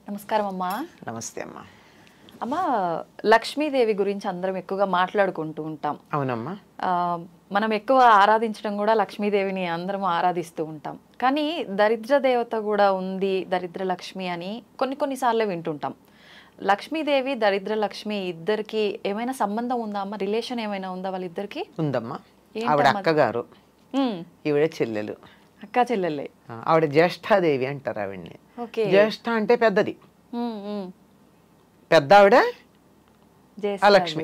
నమస్కారం అమ్మా. నమస్తే అమ్మా. అమ్మా, లక్ష్మీదేవి గురించి అందరం ఎక్కువగా మాట్లాడుకుంటూ ఉంటాం. అవునమ్మా. మనం ఎక్కువ ఆరాధించడం కూడా లక్ష్మీదేవిని అందరం ఆరాధిస్తూ ఉంటాం. కానీ దరిద్ర దేవత కూడా ఉంది, దరిద్ర లక్ష్మి అని కొన్నిసార్లు వింటుంటాం. లక్ష్మీదేవి దరిద్ర లక్ష్మి ఇద్దరికి ఏమైనా సంబంధం ఉందా అమ్మ? రిలేషన్ ఏమైనా ఉందా వాళ్ళిద్దరికి? ఉందమ్మా. ఆవిడ అక్కగారు, ఈవిడ చెల్లెలు. అక్క చెల్లెలే. ఆవిడ జ్యేష్ఠాదేవి అంటారు ఆవిడ్ని. జ్యేష్ఠ అంటే పెద్దది, పెద్ద ఆవిడ లక్ష్మి,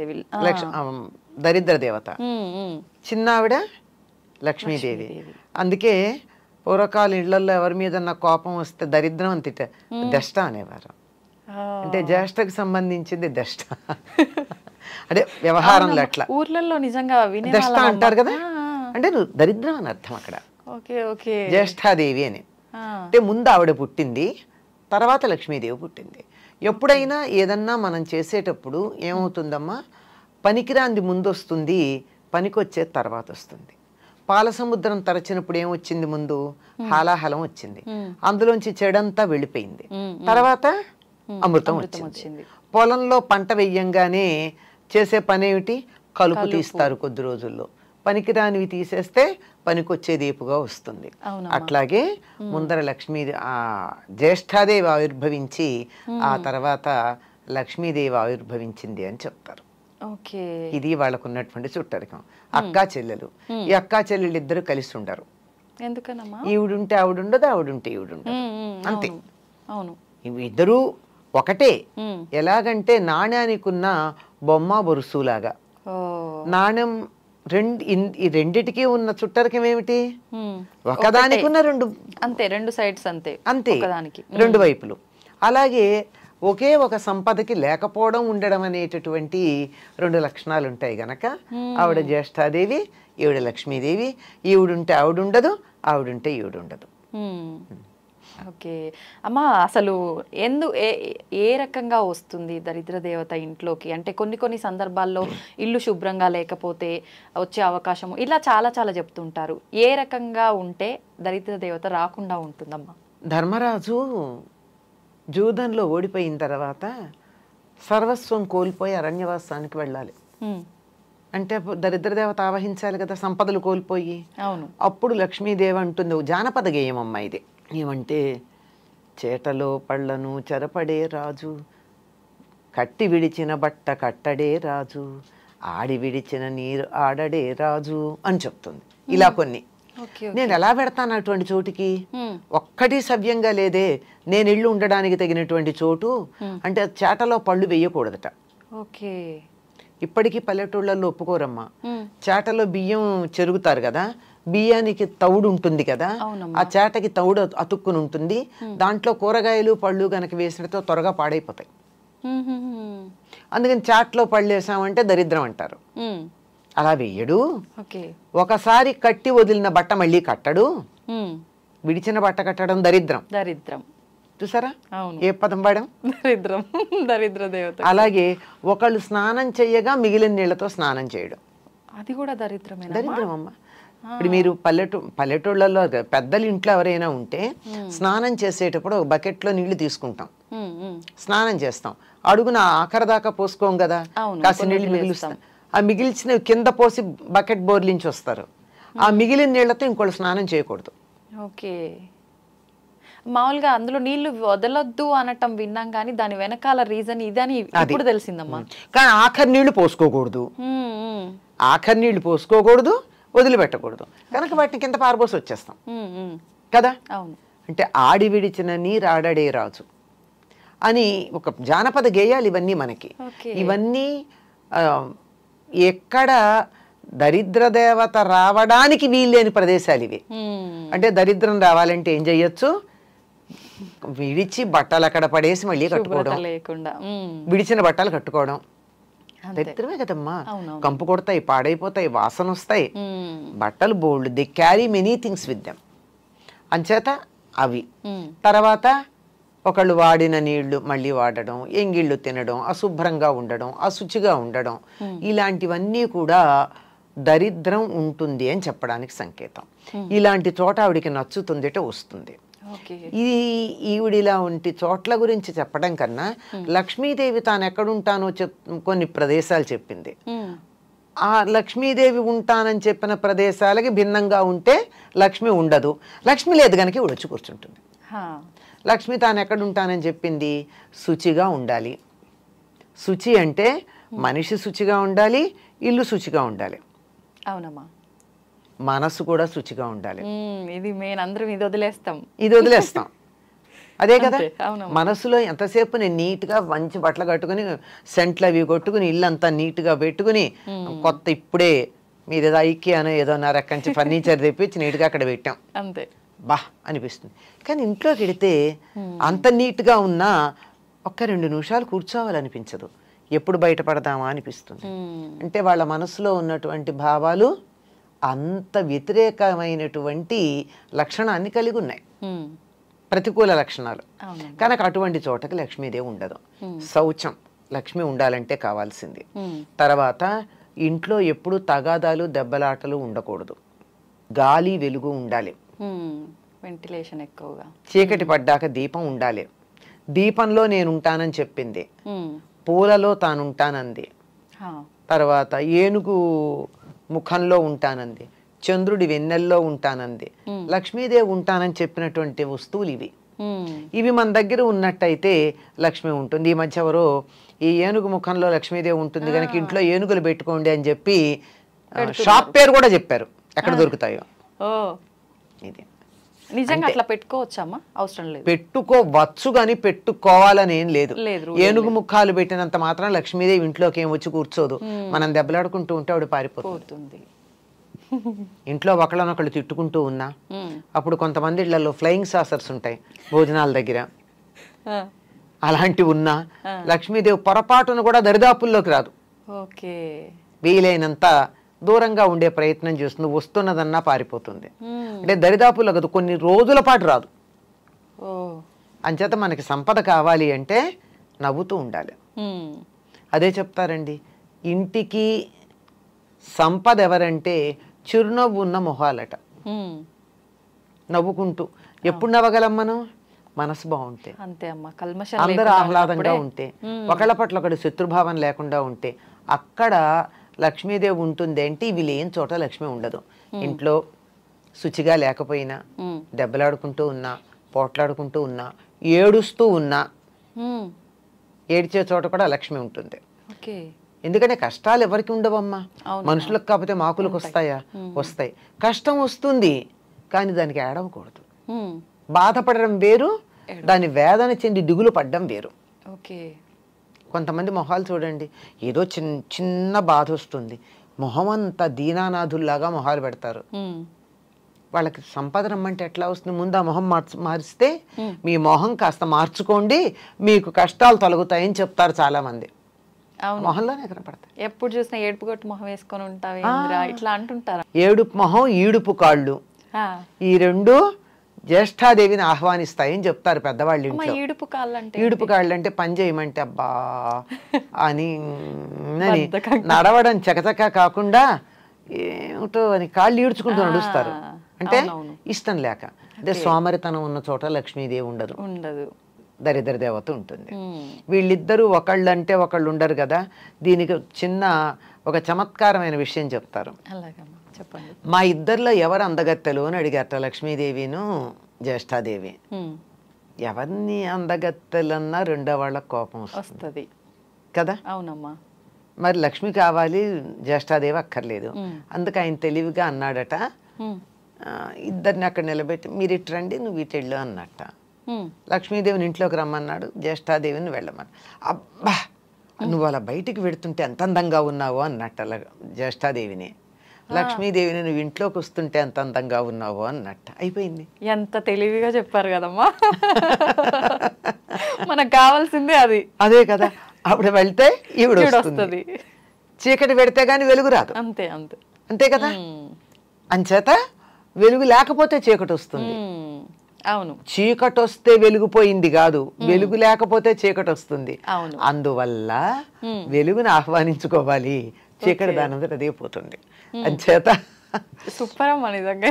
దరిద్ర దేవత. చిన్న ఆవిడ లక్ష్మీదేవి. అందుకే పూర్వకాల ఇళ్లలో ఎవరి మీద కోపం వస్తే దరిద్రం అని దష్ట అనేవారు. అంటే జ్యేష్ఠకు సంబంధించింది దష్ట. అంటే వ్యవహారంలో అట్లా ఊర్లలో నిజంగా దష్ట అంటారు కదా, అంటే నువ్వు దరిద్రం అని అర్థం అక్కడ. జ్యేష్ఠాదేవి అని అంటే ముందు ఆవిడ పుట్టింది, తర్వాత లక్ష్మీదేవి పుట్టింది. ఎప్పుడైనా ఏదన్నా మనం చేసేటప్పుడు ఏమవుతుందమ్మా, పనికిరాంది ముందు వస్తుంది, పనికొచ్చేది తర్వాత వస్తుంది. పాల సముద్రం తరచినప్పుడు ఏమొచ్చింది, ముందు హాలాహలం వచ్చింది, అందులోంచి చెడంతా వెళ్ళిపోయింది, తర్వాత అమృతం వచ్చింది. పొలంలో పంట వెయ్యంగానే చేసే పని ఏమిటి, కలుపు తీస్తారు కొద్ది రోజుల్లో, పనికిరానివి తీసేస్తే పనికొచ్చేది ఏపుగా వస్తుంది. అట్లాగే ముందర లక్ష్మీ జ్యేష్ఠాదేవి ఆవిర్భవించి ఆ తర్వాత లక్ష్మీదేవి ఆవిర్భవించింది అని చెప్తారు. ఇది వాళ్ళకు ఉన్నటువంటి చుట్టరికం. అక్కా చెల్లెలు, ఈ అక్కా చెల్లెలు ఇద్దరు కలిసి ఉండరు. ఎందుకనమ్మా? ఈవిడుంటే ఆవిడుండదు, ఆవిడుంటే ఈవిడుండదు, అంతే. ఇద్దరు ఒకటే. ఎలాగంటే నాణ్యానికి ఉన్న బొమ్మ బొరుసులాగా. నాణ్యం ఈ రెండిటికి ఉన్న చుట్టరికం ఏమిటి, ఒకదానికి ఉన్న రెండు, అంతే, రెండు సైడ్స్, అంతే అంతే, రెండు వైపులు. అలాగే ఒకే ఒక సంపదకి లేకపోవడం, ఉండడం అనేటటువంటి రెండు లక్షణాలు ఉంటాయి గనక ఆవిడ జ్యేష్ఠాదేవి, ఈవిడ లక్ష్మీదేవి. ఈవిడుంటే ఆవిడుండదు, ఆవిడుంటే ఈవిడుండదు. ఓకే అమ్మా, అసలు ఏ రకంగా వస్తుంది దరిద్ర దేవత ఇంట్లోకి? అంటే కొన్ని సందర్భాల్లో ఇల్లు శుభ్రంగా లేకపోతే వచ్చే అవకాశం, ఇలా చాలా చెప్తుంటారు. ఏ రకంగా ఉంటే దరిద్ర దేవత రాకుండా ఉంటుందమ్మా? ధర్మరాజు జూదంలో ఓడిపోయిన తర్వాత సర్వస్వం కోల్పోయి అరణ్యవాసానికి వెళ్ళాలి. అంటే దరిద్ర దేవత ఆవహించాలి కదా, సంపదలు కోల్పోయి. అవును. అప్పుడు లక్ష్మీదేవి అంటుంది, జానపద గేయం అమ్మ ఇది. ఏమంటే, చేటలో పళ్ళను చెరపడే రాజు, కట్టి విడిచిన బట్ట కట్టడే రాజు, ఆడి విడిచిన నీరు ఆడడే రాజు అని చెప్తుంది. ఇలా కొన్ని నేను ఎలా పెడతాను అటువంటి చోటికి? ఒక్కటి సవ్యంగా లేదే, నేను ఇల్లు ఉండడానికి తగినటువంటి చోటు అంటే చేటలో పళ్ళు వేయకూడదట. ఇప్పటికీ పల్లెటూళ్ళల్లో ఒప్పుకోరమ్మా. చేటలో బియ్యం చెరుగుతారు కదా, బియ్యానికి తౌడు ఉంటుంది కదా, ఆ చేటకి తౌడు అతుక్కుని ఉంటుంది, దాంట్లో కూరగాయలు పళ్ళు గనక వేసినతో త్వరగా పాడైపోతాయి. అందుకని చాట్లో పళ్ళు వేసామంటే దరిద్రం అంటారు. అలా వేయడు. ఒకసారి కట్టి వదిలిన బట్ట మళ్ళీ కట్టడు, విడిచిన బట్ట కట్టడం దరిద్రం. దరిద్రం చూసారా ఏ పదం వాడాం, దరిద్రం, దరిద్ర దేవత. అలాగే ఒకళ్ళు స్నానం చెయ్యగా మిగిలిన నీళ్లతో స్నానం చేయడం, అది కూడా దరిద్రమే. దరిద్రం అమ్మ. ఇప్పుడు మీరు పల్లెటూళ్ళలో పెద్దలు ఇంట్లో ఎవరైనా ఉంటే స్నానం చేసేటప్పుడు ఒక బకెట్లో నీళ్లు తీసుకుంటాం, స్నానం చేస్తాం, అడుగున ఆఖరి దాకా పోసుకోం కదా, కాసి నీళ్లు మిగిలిస్తాం. ఆ మిగిల్చిన కింద పోసి బకెట్ బోర్లించి వస్తారు, ఆ మిగిలిన నీళ్లతో ఇంకోళ్ళు స్నానం చేయకూడదు. ఓకే, మామూలుగా అందులో నీళ్లు వదలొద్దు అనటం విన్నాం, కానీ దాని వెనకాల రీజన్ ఇదని ఇప్పుడు తెలిసిందమ్మా. కానీ ఆఖరి నీళ్లు పోసుకోకూడదు, ఆఖరి నీళ్లు పోసుకోకూడదు, వదిలిపెట్టకూడదు, కనుక వాటిని కింద పారబోసి వచ్చేస్తాం కదా. అంటే ఆడి విడిచిన నీరు ఆడడే రాజు అని ఒక జానపద గేయాలు ఇవన్నీ మనకి. ఇవన్నీ ఎక్కడ దరిద్ర దేవత రావడానికి వీల్లేని ప్రదేశాలు ఇవి. అంటే దరిద్రం రావాలంటే ఏం చెయ్యొచ్చు, విడిచి బట్టలు అక్కడ పడేసి మళ్ళీ కట్టుకోవడం, విడిచిన బట్టలు కట్టుకోవడం దరిద్రమే కదమ్మా. కంపు కొడతాయి, పాడైపోతాయి, వాసన వస్తాయి, బట్టలు బోల్డ్, they carry many things with them. అంచేత అవి. తర్వాత ఒకళ్ళు వాడిన నీళ్లు మళ్ళీ వాడడం, ఎంగిళ్ళు తినడం, అశుభ్రంగా ఉండడం, అశుచిగా ఉండడం, ఇలాంటివన్నీ కూడా దరిద్రం ఉంటుంది అని చెప్పడానికి సంకేతం. ఇలాంటి చోట ఆవిడికి నచ్చుతుందిట వస్తుంది. ఇది ఈవిడిలా ఉంటి చోట్ల గురించి చెప్పడం కన్నా లక్ష్మీదేవి తాను ఎక్కడుంటానో కొన్ని ప్రదేశాలు చెప్పింది. ఆ లక్ష్మీదేవి ఉంటానని చెప్పిన ప్రదేశాలకి భిన్నంగా ఉంటే లక్ష్మి ఉండదు, లక్ష్మి లేదు కనుక వచ్చి కూర్చుంటుంది. లక్ష్మి తాను ఎక్కడ ఉంటానని చెప్పింది, శుచిగా ఉండాలి. శుచి అంటే మనిషి శుచిగా ఉండాలి, ఇల్లు శుచిగా ఉండాలి. అవునమ్మా. మనసు కూడా శుచిగా ఉండాలి. ఇది మెయిన్, అందరం ఇది వదిలేస్తాం. అదే కదా, మనసులో ఎంతసేపు నేను నీట్గా మంచి బట్టలు కట్టుకుని సెంట్లు అవి కొట్టుకుని ఇల్లంతా నీట్గా పెట్టుకుని కొత్త ఇప్పుడే మీరు ఏదో ఐక్యానో ఏదో ఎక్కడి నుంచి ఫర్నిచర్ తెప్పించి నీట్గా అక్కడ పెట్టాం అంతే, బా అనిపిస్తుంది. కానీ ఇంట్లోకి వెడితే అంత నీట్గా ఉన్నా ఒక్క 2 నిమిషాలు కూర్చోవాలనిపించదు, ఎప్పుడు బయటపడదామా అనిపిస్తుంది. అంటే వాళ్ళ మనసులో ఉన్నటువంటి భావాలు అంత వ్యతిరేకమైనటువంటి లక్షణాన్ని కలిగి ఉన్నాయి, ప్రతికూల లక్షణాలు. కనుక అటువంటి చోటకి లక్ష్మీదేవి ఉండదు. శౌచం లక్ష్మి ఉండాలంటే కావాల్సింది. తర్వాత ఇంట్లో ఎప్పుడు తగాదాలు దెబ్బలాటలు ఉండకూడదు, గాలి వెలుగు ఉండాలి, వెంటిలేషన్ ఎక్కువగా. చీకటి పడ్డాక దీపం ఉండాలి, దీపంలో నేను ఉంటానని చెప్పింది, పూలలో తానుంటానంది, తర్వాత ఏనుగు ముఖంలో ఉంటానంది, చంద్రుడి వెన్నెల్లో ఉంటానంది. లక్ష్మీదేవి ఉంటానని చెప్పినటువంటి వస్తువులు ఇవి మన దగ్గర ఉన్నట్టయితే లక్ష్మి ఉంటుంది. ఈ మధ్య ఎవరో ఈ ఏనుగు ముఖంలో లక్ష్మీదేవి ఉంటుంది కనుక ఇంట్లో ఏనుగులు పెట్టుకోండి అని చెప్పి షాప్ పేరు కూడా చెప్పారు, ఎక్కడ దొరుకుతాయో. ఇది నిజంగా అట్లా పెట్టుకోవచ్చమ్మా? అవసరం లేదు, పెట్టుకోవచ్చు కానీ పెట్టుకోవాలని ఏం లేదు. ఏనుగు ముఖాలు పెట్టినంత మాత్రం లక్ష్మీదేవి ఇంట్లోకి ఏం వచ్చి కూర్చోదు. మనం దెబ్బలాడుకుంటూ ఉంటే ఆవిడ పారిపోతుంది. ఇంట్లో ఒకళ్ళనొకళ్ళు తిట్టుకుంటూ ఉన్నా, అప్పుడు కొంతమంది ఇళ్లలో ఫ్లయింగ్ సాసర్స్ ఉంటాయి భోజనాల దగ్గర, అలాంటివి ఉన్నా లక్ష్మీదేవి పొరపాటును కూడా దరిదాపుల్లోకి రాదు. వీలైనంత దూరంగా ఉండే ప్రయత్నం చేస్తుంది, వస్తున్నదన్నా పారిపోతుంది. అంటే దరిదాపుల్లో కదా, కొన్ని రోజుల పాటు రాదు. అంచేత మనకి సంపద కావాలి అంటే నవ్వుతూ ఉండాలి. అదే చెప్తారండి, ఇంటికి సంపద ఎవరంటే చిరునవ్వు ఉన్న మొహాలట. నవ్వుకుంటూ ఎప్పుడు నవ్వగలం మనం? మనసు బాగుంటే, అందరూ ఆహ్లాదంగా ఉంటే, ఒకళ్ళ పట్ల ఒకటి శత్రుభావం లేకుండా ఉంటే అక్కడ లక్ష్మీదేవి ఉంటుంది. అంటే ఇవి లేని చోట లక్ష్మి ఉండదు. ఇంట్లో శుచిగా లేకపోయినా, దెబ్బలాడుకుంటూ ఉన్నా, పోట్లాడుకుంటూ ఉన్నా, ఏడుస్తూ ఉన్నా, ఏడ్చే చోట కూడా లక్ష్మి ఉంటుంది. ఎందుకంటే కష్టాలు ఎవరికి ఉండవమ్మా, మనుషులకు కాకపోతే మాకులకు వస్తాయా? వస్తాయి. కష్టం వస్తుంది కానీ దానికి ఏడవకూడదు. బాధపడడం వేరు, దాని వేదన చెంది దిగులు పడ్డం వేరు. కొంతమంది మొహాలు చూడండి, ఏదో చిన్న బాధ వస్తుంది, మొహం అంతా దీనానాథుల్లాగా మొహాలు పెడతారు. వాళ్ళకి సంపద రమ్మంటే ఎట్లా వస్తుంది? ముందు ఆ మొహం మారిస్తే మీ మొహం కాస్త మార్చుకోండి, మీకు కష్టాలు తొలగుతాయని చెప్తారు చాలా మంది. మొహంలోనే కనపడతాయి. ఎప్పుడు చూసినా ఏడుపు కొట్టు మొహం వేసుకొని ఉంటావు ఇట్లా అంటుంటారు. ఏడుపు మొహం, ఈడుపు కాళ్ళు, ఈ రెండు జ్యేష్ఠాదేవిని ఆహ్వానిస్తాయని చెప్తారు పెద్దవాళ్ళు ఇంట్లో. ఈడుపు కాళ్ళు అంటే పని చేయమంటే అబ్బా అని నడవడం చకచకా కాకుండా ఏమిటో అని కాళ్ళు ఈడ్చుకుంటూ నడుస్తారు. అంటే ఇష్టం లేక. అదే సోమరితనం ఉన్న చోట లక్ష్మీదేవి ఉండదు, దరిద్ర దేవత ఉంటుంది. వీళ్ళిద్దరూ ఒకళ్ళు అంటే ఒకళ్ళు ఉండరు కదా. దీనికి చిన్న ఒక చమత్కారమైన విషయం చెప్తారు. మా ఇద్దరిలో ఎవరు అందగత్తెలు అని అడిగారట లక్ష్మీదేవిను జ్యేష్ఠాదేవి. ఎవరిని అందగత్తెలన్నా రెండో వాళ్ళకి కోపం వస్తుంది కదా. అవునమ్మా. మరి లక్ష్మి కావాలి, జ్యేష్ఠాదేవి అక్కర్లేదు. అందుకు ఆయన తెలివిగా అన్నాడట, ఇద్దరిని అక్కడ నిలబెట్టి మీరు ఇటు రండి, నువ్వు ఇటు వెళ్ళు అన్నట్ట. లక్ష్మీదేవిని ఇంట్లోకి రమ్మన్నాడు, జ్యేష్ఠాదేవిని వెళ్ళమన్నాడు. అబ్బా నువ్వు అలా బయటికి వెడుతుంటే ఎంత అందంగా ఉన్నావు అన్నట్ట జ్యేష్ఠాదేవిని. లక్ష్మీదేవిని నువ్వు ఇంట్లోకి వస్తుంటే ఎంత అందంగా ఉన్నావు అన్నట్ట. అయిపోయింది. ఎంత తెలివిగా చెప్పారు కదమ్మా. మనకు కావాల్సిందే అది. అదే కదా. అప్పుడు వెళ్తే ఈవిడ వస్తుంది, చీకటి పెడితే గాని వెలుగు రాదు. అంతే అంతే కదా. అంచేత వెలుగు లేకపోతే చీకటి వస్తుంది. అవును, చీకటి వస్తే వెలుగుపోయింది కాదు, వెలుగు లేకపోతే చీకటి వస్తుంది. అందువల్ల వెలుగుని ఆహ్వానించుకోవాలి, చీకటి దానంతట అదే పోతుంది. అంచేత సూపర్ అమ్మా నిజంగా.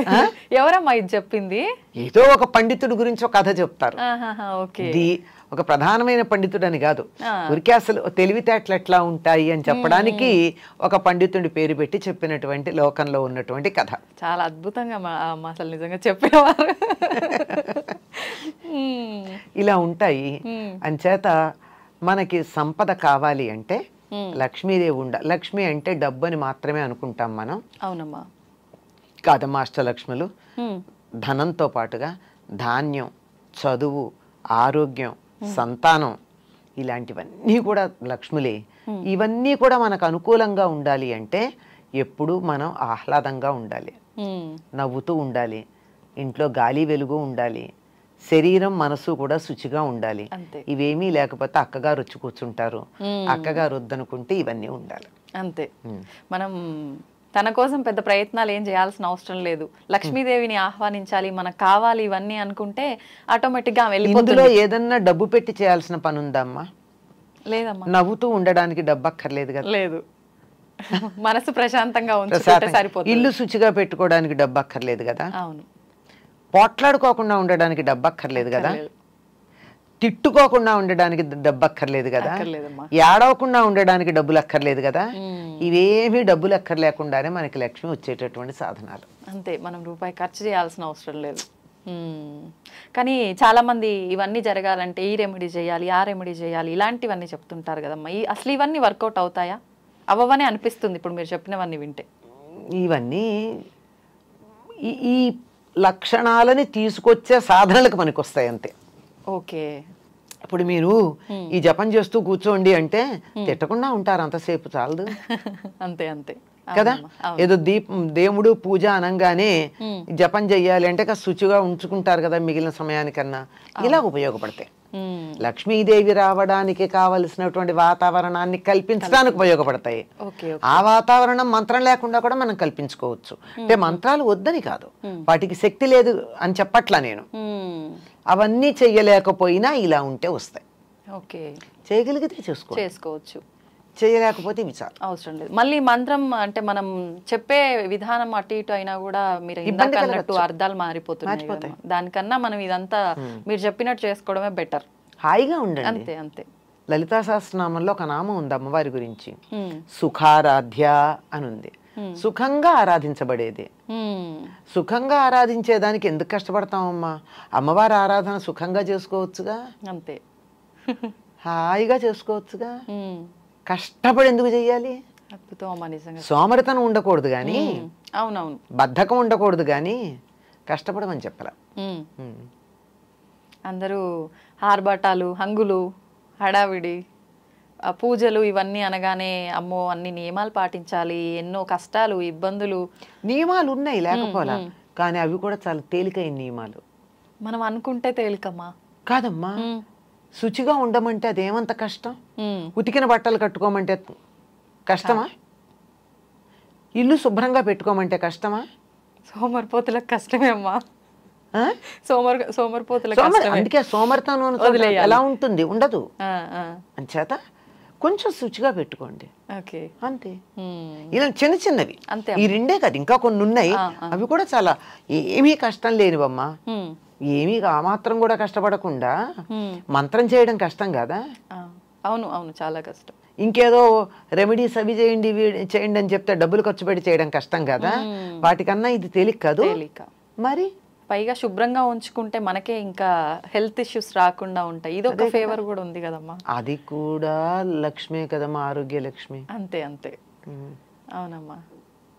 ఎవరమ్మా ఇది చెప్పింది? ఏదో ఒక పండితుడి గురించి ఒక కథ చెప్తారు. ఓకే. ఇది ఒక ప్రధానమైన పండితుడు అని కాదు, ఊరికే అసలు తెలివితేటలు ఎట్లా ఉంటాయి అని చెప్పడానికి ఒక పండితుడి పేరు పెట్టి చెప్పినటువంటి లోకంలో ఉన్నటువంటి కథ. చాలా అద్భుతంగా అసలు నిజంగా చెప్పేవారు. ఇలా ఉంటాయి. అంచేత మనకి సంపద కావాలి అంటే లక్ష్మీదేవి లక్ష్మి అంటే డబ్బు అని మాత్రమే అనుకుంటాం మనం. అవునమ్మా. కాదమ్మా, అష్టలక్ష్ములు ధనంతో పాటుగా ధాన్యం, చదువు, ఆరోగ్యం, సంతానం ఇలాంటివన్నీ కూడా లక్ష్ములే. ఇవన్నీ కూడా మనకు అనుకూలంగా ఉండాలి అంటే ఎప్పుడూ మనం ఆహ్లాదంగా ఉండాలి, నవ్వుతూ ఉండాలి, ఇంట్లో గాలి వెలుగు ఉండాలి, శరీరం మనసు కూడా శుచిగా ఉండాలి. ఇవేమీ లేకపోతే అక్కగారు వచ్చి కూర్చుంటారు, అక్కగారు వద్దనుకుంటే ఇవన్నీ ఉండాలి. అంతే. మనం తన కోసం పెద్ద ప్రయత్నాలు ఏం చేయాల్సిన అవసరం లేదు. లక్ష్మీదేవిని ఆహ్వానించాలి, మనకు కావాలి ఇవన్నీ అనుకుంటే ఆటోమేటిక్ గా వెళ్ళిపోతుంది. ఇందులో ఏదన్నా డబ్బు పెట్టి చేయాల్సిన పని ఉందమ్మా? లేదమ్మా. నవ్వుతూ ఉండడానికి డబ్బు అక్కర్లేదు కదా. లేదు, మనసు ప్రశాంతంగా ఉంచుకుంటే సరిపోతుంది. ఇల్లు శుచిగా పెట్టుకోవడానికి డబ్బు అక్కర్లేదు కదా. అవును. పోట్లాడుకోకుండా ఉండడానికి డబ్బు అక్కర్లేదు కదా. తిట్టుకోకుండా ఉండడానికి డబ్బు అక్కర్లేదు కదా. ఏడవకుండా ఉండడానికి డబ్బులు అక్కర్లేదు కదా. ఇవేమీ డబ్బులు అక్కర్లేకుండానే మనకి లక్ష్మి వచ్చేటటువంటి సాధనాలు. అంతే, మనం రూపాయి ఖర్చు చేయాల్సిన అవసరం లేదు. కానీ చాలా మంది ఇవన్నీ జరగాలంటే ఈ రెమెడీ చేయాలి, ఆ రెమెడీ చేయాలి, ఇలాంటివన్నీ చెప్తుంటారు కదమ్మా. అసలు ఇవన్నీ వర్కౌట్ అవుతాయా? అవ్వవని అనిపిస్తుంది ఇప్పుడు మీరు చెప్పినవన్నీ వింటే. ఇవన్నీ ఈ లక్షణాలని తీసుకొచ్చే సాధనలకు మనకు వస్తాయి అంతే. ఓకే. ఇప్పుడు మీరు ఈ జపం చేస్తూ కూర్చోండి అంటే తిట్టకుండా ఉంటారు అంతసేపు, చాలదు. అంతే అంతే కదా. ఏదో దేవుడు పూజ అనగానే జపం చెయ్యాలి అంటే శుచిగా ఉంచుకుంటారు కదా మిగిలిన సమయానికన్నా. ఇలా ఉపయోగపడతాయి. లక్ష్మీదేవి రావడానికి కావలసినటువంటి వాతావరణాన్ని కల్పించడానికి ఉపయోగపడతాయి. ఆ వాతావరణం మంత్రం లేకుండా కూడా మనం కల్పించుకోవచ్చు. అంటే మంత్రాలు వద్దని కాదు, వాటికి శక్తి లేదు అని చెప్పట్లా నేను. అవన్నీ చెయ్యలేకపోయినా ఇలా ఉంటే వస్తాయి. చేయగలిగితే చేసుకోవచ్చు, చేయలేకపోతే విచారం అవసరం లేదు. మళ్ళీ మంత్రం అంటే మనం చెప్పే విధానం అటు ఇటు అయినా కూడా మీరు ఇందాక అన్నట్టు అర్థాలు మారిపోతున్నాయి. దానికన్నా మనం ఇదంతా మీరు చెప్పినట్టు చేసుకోవడమే బెటర్. హాయిగా ఉండండి. అంతే అంతే. లలితా సహస్రనామంలో ఒక నామం ఉంది అమ్మవారి గురించి, సుఖారాధ్య అని ఉంది. సుఖంగా ఆరాధించబడేది. సుఖంగా ఆరాధించేదానికి ఎందుకు కష్టపడతామమ్మా? అమ్మవారి ఆరాధన సుఖంగా చేసుకోవచ్చుగా. అంతే, హాయిగా చేసుకోవచ్చుగా. కష్టపడి ఎందుకు చెయ్యాలి? సోమరితనం ఉండకూడదు కానీ, అవునవును, బద్ధకం ఉండకూడదు కానీ కష్టపడమని చెప్పాల. అందరూ ఆర్భాటాలు, హంగులు, హడావిడి, పూజలు ఇవన్నీ అనగానే అమ్మో అన్ని నియమాలు పాటించాలి, ఎన్నో కష్టాలు, ఇబ్బందులు. నియమాలు ఉన్నాయి లేకపోలా, కానీ అవి కూడా చాలా తేలికైన నియమాలు. మనం అనుకుంటే తేలికమ్మా. కాదమ్మా, శుచిగా ఉండమంటే అదేమంత కష్టం? ఉతికిన బట్టలు కట్టుకోమంటే కష్టమా? ఇల్లు శుభ్రంగా పెట్టుకోమంటే కష్టమా? సోమరిపోతులకు కష్టమే అమ్మా. సోమరిపోతులకు అందుకే సోమరితనం ఎలా ఉంటుంది? ఉండదు. అంచేత కొంచెం శుచిగా పెట్టుకోండి అంతే. ఇలా చిన్న చిన్నవి ఈ రెండే కాదు, ఇంకా కొన్ని ఉన్నాయి. అవి కూడా చాలా ఏమీ కష్టం లేనివమ్మా. ఏమీ ఆ మాత్రం కూడా కష్టపడకుండా మంత్రం చేయడం కష్టం కదా. అవును అవును, చాలా కష్టం. ఇంకేదో రెమెడీస్ అవి చేయండి చేయండి అని చెప్తే డబ్బులు ఖర్చు పెట్టి చేయడం కష్టం కదా. వాటికన్నా ఇది తేలిక కాదు. మరి పైగా శుభ్రంగా ఉంచుకుంటే మనకే ఇంకా హెల్త్ ఇష్యూస్ రాకుండా ఉంటాయి. ఇది ఒక ఫేవర్ కూడా ఉంది కదమ్మా. అది కూడా లక్ష్మే కదమ్మా, ఆరోగ్య లక్ష్మి. అంతే అంతే, అవునమ్మా.